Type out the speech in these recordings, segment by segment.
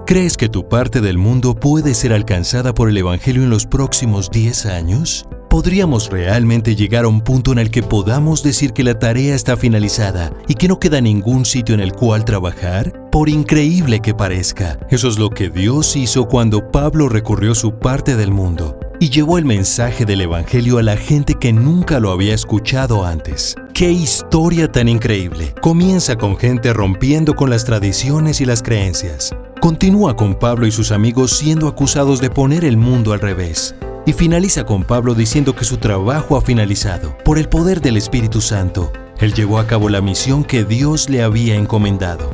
¿Crees que tu parte del mundo puede ser alcanzada por el Evangelio en los próximos 10 años? ¿Podríamos realmente llegar a un punto en el que podamos decir que la tarea está finalizada y que no queda ningún sitio en el cual trabajar? Por increíble que parezca, eso es lo que Dios hizo cuando Pablo recorrió su parte del mundo y llevó el mensaje del Evangelio a la gente que nunca lo había escuchado antes. ¡Qué historia tan increíble! Comienza con gente rompiendo con las tradiciones y las creencias. Continúa con Pablo y sus amigos siendo acusados de poner el mundo al revés. Y finaliza con Pablo diciendo que su trabajo ha finalizado. Por el poder del Espíritu Santo, él llevó a cabo la misión que Dios le había encomendado.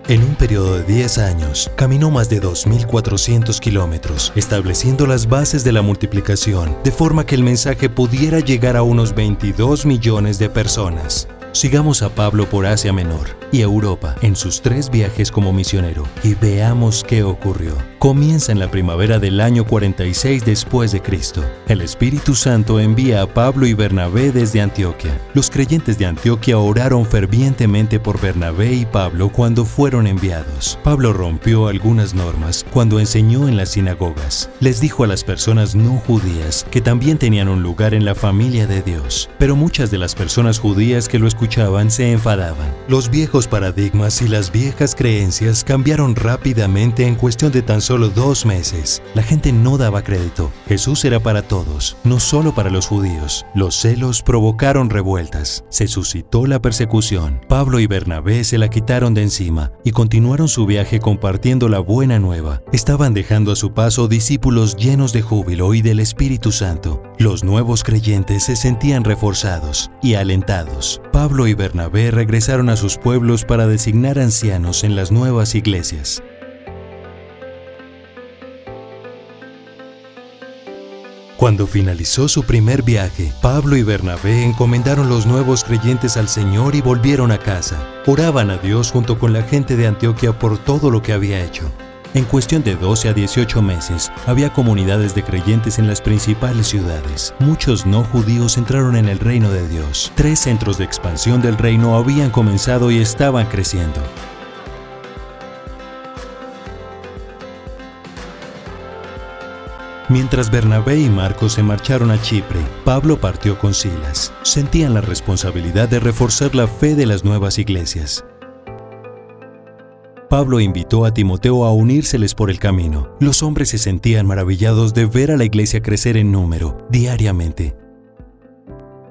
En un periodo de 10 años, caminó más de 2.400 kilómetros, estableciendo las bases de la multiplicación, de forma que el mensaje pudiera llegar a unos 22 millones de personas. Sigamos a Pablo por Asia Menor y Europa en sus 3 viajes como misionero y veamos qué ocurrió. Comienza en la primavera del año 46 después de Cristo. El Espíritu Santo envía a Pablo y Bernabé desde Antioquia. Los creyentes de Antioquia oraron fervientemente por Bernabé y Pablo cuando fueron enviados. Pablo rompió algunas normas cuando enseñó en las sinagogas. Les dijo a las personas no judías que también tenían un lugar en la familia de Dios. Pero muchas de las personas judías que lo escuchaban se enfadaban. Los viejos paradigmas y las viejas creencias cambiaron rápidamente en cuestión de tan solo 2 meses. La gente no daba crédito. Jesús era para todos, no solo para los judíos. Los celos provocaron revueltas. Se suscitó la persecución. Pablo y Bernabé se la quitaron de encima y continuaron su viaje compartiendo la buena nueva. Estaban dejando a su paso discípulos llenos de júbilo y del Espíritu Santo. Los nuevos creyentes se sentían reforzados y alentados. Pablo y Bernabé regresaron a sus pueblos para designar ancianos en las nuevas iglesias. Cuando finalizó su primer viaje, Pablo y Bernabé encomendaron los nuevos creyentes al Señor y volvieron a casa. Oraban a Dios junto con la gente de Antioquia por todo lo que había hecho. En cuestión de 12 a 18 meses, había comunidades de creyentes en las principales ciudades. Muchos no judíos entraron en el reino de Dios. 3 centros de expansión del reino habían comenzado y estaban creciendo. Mientras Bernabé y Marcos se marcharon a Chipre, Pablo partió con Silas. Sentían la responsabilidad de reforzar la fe de las nuevas iglesias. Pablo invitó a Timoteo a unírseles por el camino. Los hombres se sentían maravillados de ver a la iglesia crecer en número, diariamente.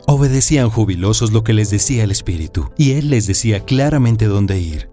Obedecían jubilosos lo que les decía el Espíritu, y él les decía claramente dónde ir.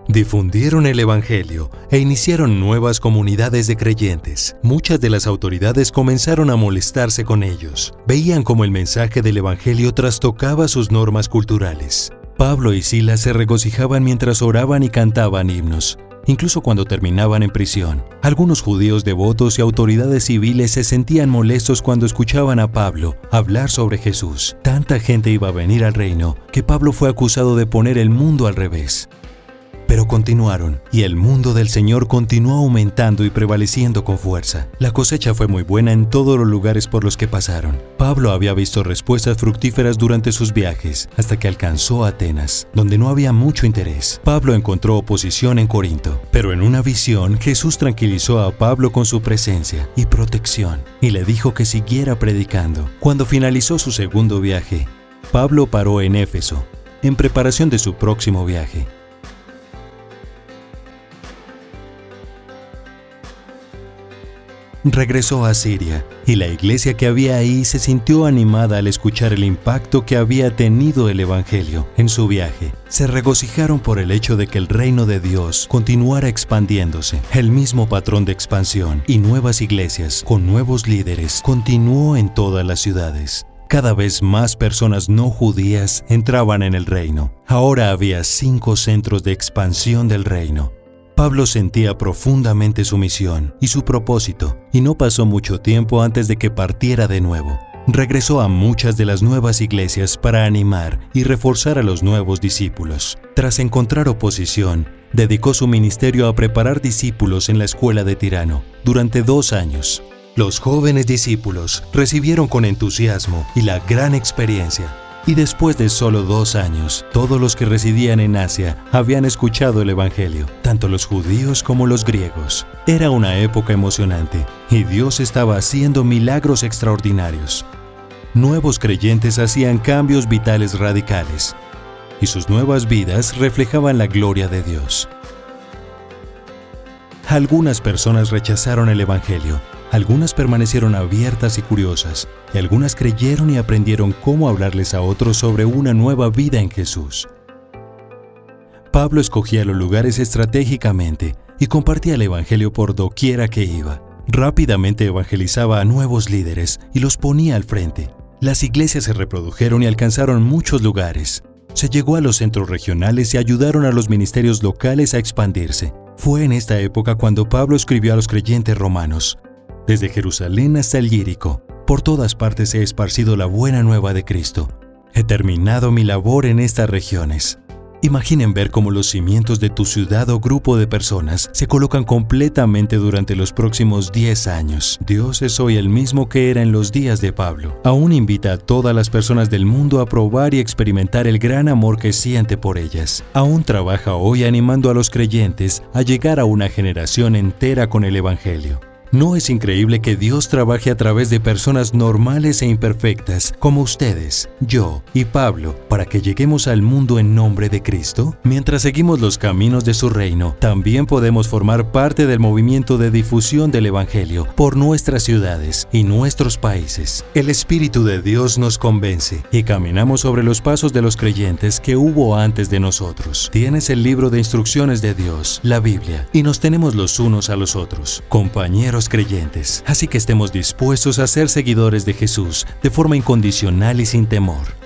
Difundieron el Evangelio e iniciaron nuevas comunidades de creyentes. Muchas de las autoridades comenzaron a molestarse con ellos. Veían cómo el mensaje del Evangelio trastocaba sus normas culturales. Pablo y Silas se regocijaban mientras oraban y cantaban himnos, incluso cuando terminaban en prisión. Algunos judíos devotos y autoridades civiles se sentían molestos cuando escuchaban a Pablo hablar sobre Jesús. Tanta gente iba a venir al reino que Pablo fue acusado de poner el mundo al revés. Pero continuaron, y el mundo del Señor continuó aumentando y prevaleciendo con fuerza. La cosecha fue muy buena en todos los lugares por los que pasaron. Pablo había visto respuestas fructíferas durante sus viajes, hasta que alcanzó Atenas, donde no había mucho interés. Pablo encontró oposición en Corinto, pero en una visión Jesús tranquilizó a Pablo con su presencia y protección, y le dijo que siguiera predicando. Cuando finalizó su segundo viaje, Pablo paró en Éfeso, en preparación de su próximo viaje. Regresó a Siria, y la iglesia que había ahí se sintió animada al escuchar el impacto que había tenido el Evangelio en su viaje. Se regocijaron por el hecho de que el reino de Dios continuara expandiéndose. El mismo patrón de expansión y nuevas iglesias con nuevos líderes continuó en todas las ciudades. Cada vez más personas no judías entraban en el reino. Ahora había 5 centros de expansión del reino. Pablo sentía profundamente su misión y su propósito, y no pasó mucho tiempo antes de que partiera de nuevo. Regresó a muchas de las nuevas iglesias para animar y reforzar a los nuevos discípulos. Tras encontrar oposición, dedicó su ministerio a preparar discípulos en la escuela de Tirano durante 2 años. Los jóvenes discípulos recibieron con entusiasmo y la gran experiencia. Y después de solo 2 años, todos los que residían en Asia habían escuchado el Evangelio, tanto los judíos como los griegos. Era una época emocionante, y Dios estaba haciendo milagros extraordinarios. Nuevos creyentes hacían cambios vitales radicales, y sus nuevas vidas reflejaban la gloria de Dios. Algunas personas rechazaron el Evangelio, algunas permanecieron abiertas y curiosas, y algunas creyeron y aprendieron cómo hablarles a otros sobre una nueva vida en Jesús. Pablo escogía los lugares estratégicamente y compartía el Evangelio por doquiera que iba. Rápidamente evangelizaba a nuevos líderes y los ponía al frente. Las iglesias se reprodujeron y alcanzaron muchos lugares. Se llegó a los centros regionales y ayudaron a los ministerios locales a expandirse. Fue en esta época cuando Pablo escribió a los creyentes romanos: desde Jerusalén hasta el Ilírico, por todas partes he esparcido la buena nueva de Cristo. He terminado mi labor en estas regiones. Imaginen ver cómo los cimientos de tu ciudad o grupo de personas se colocan completamente durante los próximos 10 años. Dios es hoy el mismo que era en los días de Pablo. Aún invita a todas las personas del mundo a probar y experimentar el gran amor que siente por ellas. Aún trabaja hoy animando a los creyentes a llegar a una generación entera con el Evangelio. ¿No es increíble que Dios trabaje a través de personas normales e imperfectas como ustedes, yo y Pablo para que lleguemos al mundo en nombre de Cristo? Mientras seguimos los caminos de su reino, también podemos formar parte del movimiento de difusión del Evangelio por nuestras ciudades y nuestros países. El Espíritu de Dios nos convence y caminamos sobre los pasos de los creyentes que hubo antes de nosotros. Tienes el libro de instrucciones de Dios, la Biblia, y nos tenemos los unos a los otros, compañeros creyentes, así que estemos dispuestos a ser seguidores de Jesús de forma incondicional y sin temor.